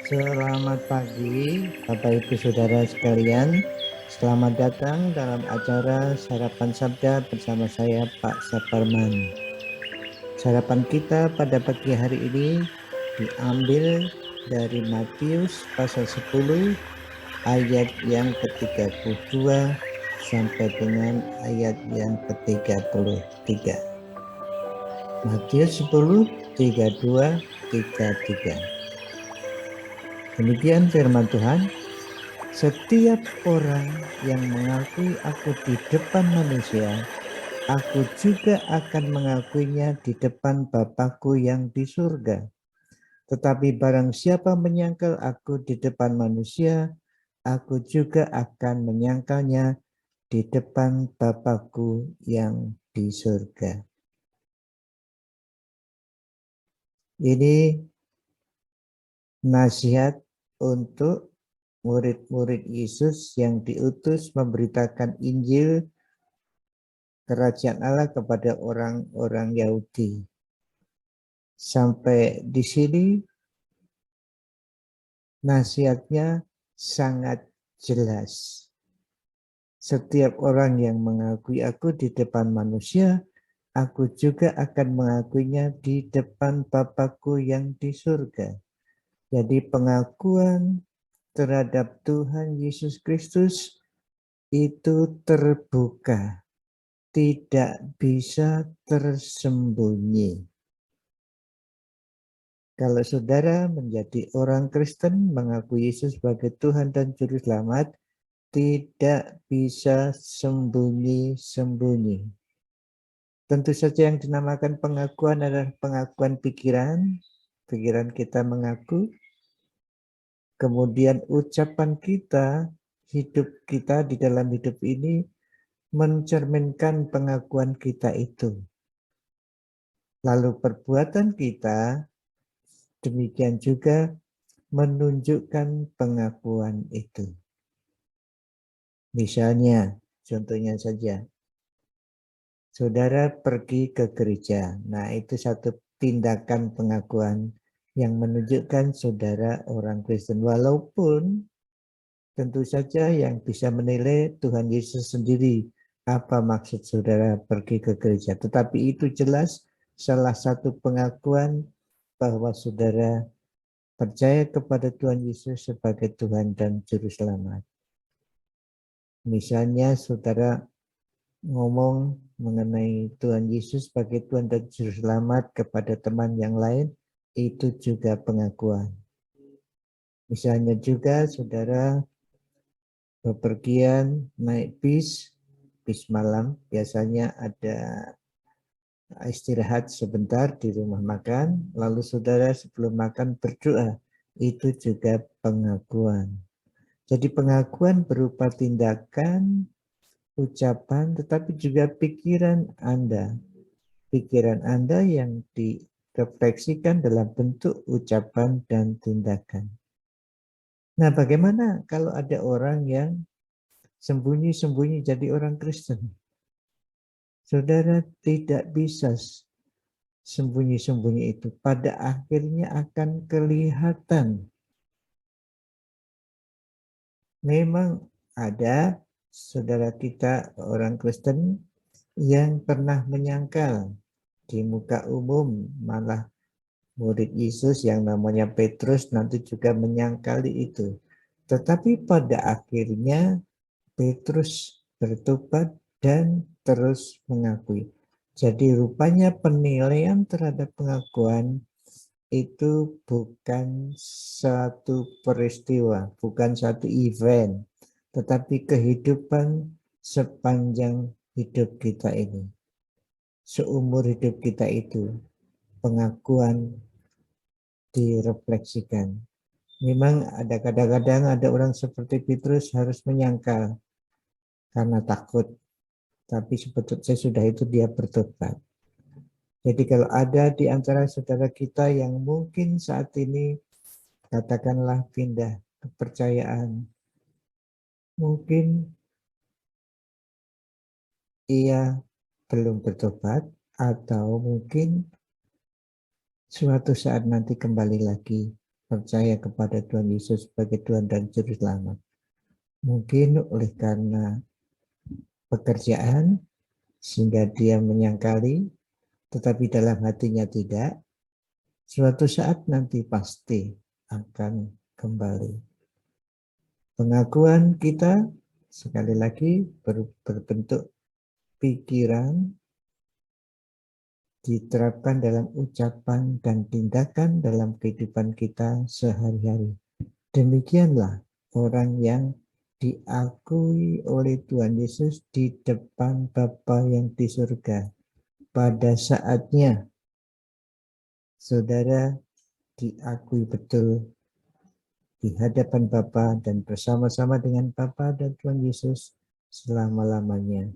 Selamat pagi, Bapak Ibu Saudara sekalian. Selamat datang dalam acara Sarapan Sabda bersama saya, Pak Saparman. Sarapan kita pada pagi hari ini diambil dari Matius pasal 10 ayat yang ke-32 sampai dengan ayat yang ke-33. Matius 10, 32, 33. Demikian firman Tuhan. Setiap orang yang mengakui aku di depan manusia, aku juga akan mengakuinya di depan Bapakku yang di surga. Tetapi barang siapa menyangkal aku di depan manusia, aku juga akan menyangkalnya di depan Bapakku yang di surga. Ini nasihat untuk murid-murid Yesus yang diutus memberitakan Injil Kerajaan Allah kepada orang-orang Yahudi. Sampai di sini nasihatnya sangat jelas. Setiap orang yang mengakui aku di depan manusia, aku juga akan mengakuinya di depan Bapakku yang di surga. Jadi pengakuan terhadap Tuhan Yesus Kristus itu terbuka, tidak bisa tersembunyi. Kalau saudara menjadi orang Kristen, mengaku Yesus sebagai Tuhan dan Juru Selamat, tidak bisa sembunyi-sembunyi. Tentu saja yang dinamakan pengakuan adalah pengakuan pikiran. Pikiran kita mengaku, kemudian ucapan kita, hidup kita di dalam hidup ini mencerminkan pengakuan kita itu. Lalu perbuatan kita demikian juga menunjukkan pengakuan itu. Misalnya, contohnya saja, saudara pergi ke gereja. Nah, itu satu tindakan pengakuan yang menunjukkan saudara orang Kristen. Walaupun tentu saja yang bisa menilai Tuhan Yesus sendiri apa maksud saudara pergi ke gereja. Tetapi itu jelas salah satu pengakuan bahwa saudara percaya kepada Tuhan Yesus sebagai Tuhan dan Juru Selamat. Misalnya saudara ngomong mengenai Tuhan Yesus sebagai Tuhan dan Juru Selamat kepada teman yang lain, itu juga pengakuan. Misalnya juga saudara bepergian naik bis malam, biasanya ada istirahat sebentar di rumah makan, lalu saudara sebelum makan berdoa, itu juga pengakuan. Jadi pengakuan berupa tindakan, ucapan, tetapi juga pikiran Anda. Pikiran Anda yang direfleksikan dalam bentuk ucapan dan tindakan. Nah, bagaimana kalau ada orang yang sembunyi-sembunyi jadi orang Kristen? Saudara tidak bisa sembunyi-sembunyi itu. Pada akhirnya akan kelihatan. Memang ada saudara kita orang Kristen yang pernah menyangkal di muka umum, malah murid Yesus yang namanya Petrus nanti juga menyangkali itu. Tetapi pada akhirnya Petrus bertobat dan terus mengakui. Jadi rupanya penilaian terhadap pengakuan itu bukan satu peristiwa, bukan satu event, tetapi kehidupan sepanjang hidup kita ini. Seumur hidup kita itu, pengakuan direfleksikan. Memang ada kadang-kadang ada orang seperti Petrus harus menyangkal karena takut, tapi sebetulnya sudah itu dia bertobat. Jadi kalau ada di antara saudara kita yang mungkin saat ini katakanlah pindah kepercayaan, mungkin ia belum bertobat atau mungkin suatu saat nanti kembali lagi percaya kepada Tuhan Yesus sebagai Tuhan dan Juru Selamat. Mungkin oleh karena pekerjaan, sehingga dia menyangkali, tetapi dalam hatinya tidak, suatu saat nanti pasti akan kembali. Pengakuan kita sekali lagi berbentuk pikiran, diterapkan dalam ucapan dan tindakan dalam kehidupan kita sehari-hari. Demikianlah orang yang diakui oleh Tuhan Yesus di depan Bapa yang di surga. Pada saatnya saudara diakui betul di hadapan Bapa dan bersama-sama dengan Bapa dan Tuhan Yesus selama-lamanya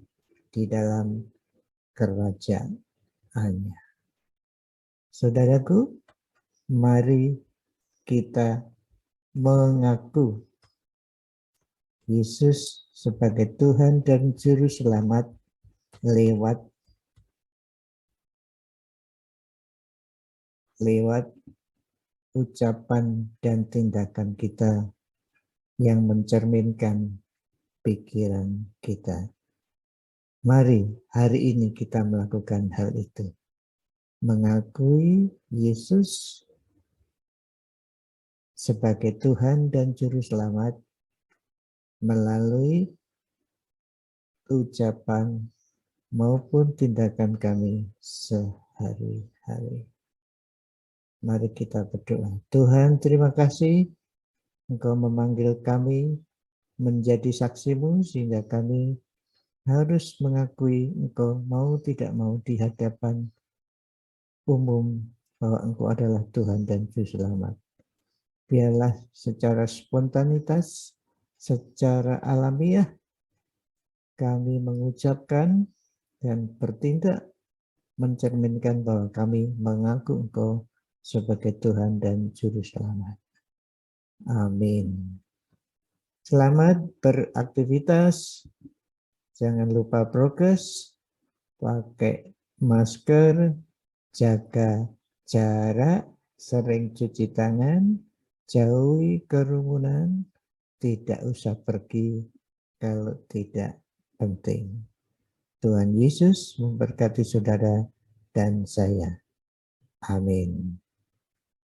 di dalam kerajaannya. Saudaraku, mari kita mengaku Yesus sebagai Tuhan dan Juru Selamat lewat ucapan dan tindakan kita yang mencerminkan pikiran kita. Mari hari ini kita melakukan hal itu. Mengakui Yesus sebagai Tuhan dan Juru Selamat melalui ucapan maupun tindakan kami sehari-hari. Mari kita berdoa. Tuhan, terima kasih Engkau memanggil kami menjadi saksi-Mu sehingga kami harus mengakui Engkau mau tidak mau di hadapan umum bahwa Engkau adalah Tuhan dan Juru Selamat. Biarlah secara spontanitas, secara alamiah kami mengucapkan dan bertindak mencerminkan bahwa kami mengaku Engkau sebagai Tuhan dan Juru Selamat. Amin. Selamat beraktivitas. Jangan lupa prokes, pakai masker, jaga jarak, sering cuci tangan, jauhi kerumunan, tidak usah pergi kalau tidak penting. Tuhan Yesus memberkati saudara dan saya. Amin.